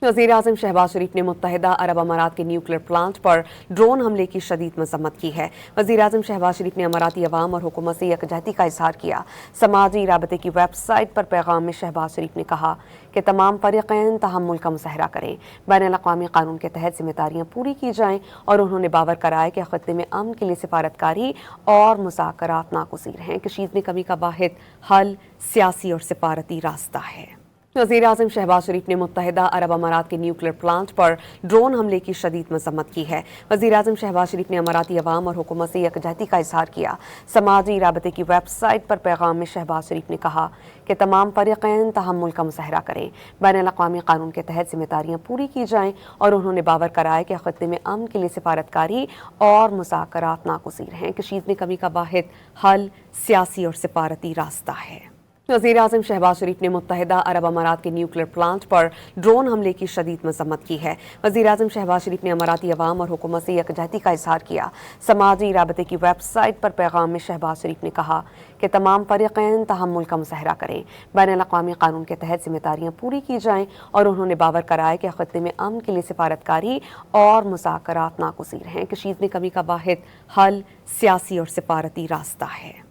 वज़ीर-ए-आज़म शहबाज शरीफ ने मुत्तहिदा अरब अमारात के न्यूक्लियर प्लांट पर ड्रोन हमले की शदीद मज़म्मत की है। वज़ीर-ए-आज़म शहबाज शरीफ ने अमाराती अवाम और हुकूमत से यकजहती का इजहार किया। समाजी राबते की वेबसाइट पर पैगाम में शहबाज शरीफ ने कहा कि तमाम फ़रीक़ैन तहम्मुल का मुज़ाहरा करें, बैनुल-अक़वामी क़ानून के तहत ज़िम्मेदारियाँ पूरी की जाएँ और उन्होंने बावर कराया कि ख़ित्ते में अमन के लिए सिफारतकारी और मुज़ाकरात नागुज़ीर हैं। कशीद में कमी का वाहिद हल सियासी और सिफारती रास्ता है। वज़ीर-ए-आज़म शहबाज शरीफ ने मुत्तहिदा अरब अमारात के न्यूक्लियर प्लांट पर ड्रोन हमले की शदीद मज़म्मत की है। वज़ीर-ए-आज़म शहबाज शरीफ ने अमाराती अवाम और हुकूमत से यकजहती का इजहार किया। समाजी राबते की वेबसाइट पर पैगाम में शहबाज शरीफ ने कहा कि तमाम फ़रीक़ैन तहम्मुल का मुज़ाहरा करें, बैनुल-अक़वामी क़ानून के तहत ज़िम्मेदारियाँ पूरी की जाएँ और उन्होंने बावर कराया कि ख़ित्ते में अमन के लिए सिफारतकारी और मुज़ाकरात नागुज़ीर हैं। कशीद में कमी का वाहिद हल सियासी और सिफारती रास्ता है। वज़ीर-ए-आज़म शहबाज शरीफ ने मुत्तहिदा अरब अमारात के न्यूक्लियर प्लांट पर ड्रोन हमले की शदीद मज़म्मत की है। वज़ीर-ए-आज़म शहबाज शरीफ ने अमाराती अवाम और हुकूमत से यकजहती का इजहार किया। समाजी राबते की वेबसाइट पर पैगाम में शहबाज शरीफ ने कहा कि तमाम फ़रीक़ैन तहम्मुल का मुज़ाहरा करें, बैनुल-अक़वामी क़ानून के तहत ज़िम्मेदारियाँ पूरी की जाएँ और उन्होंने बावर कराया कि ख़ित्ते में अमन के लिए सिफारतकारी और मुज़ाकरात नागुज़ीर हैं। कशीद में कमी का वाहिद हल सियासी और सिफारती रास्ता है।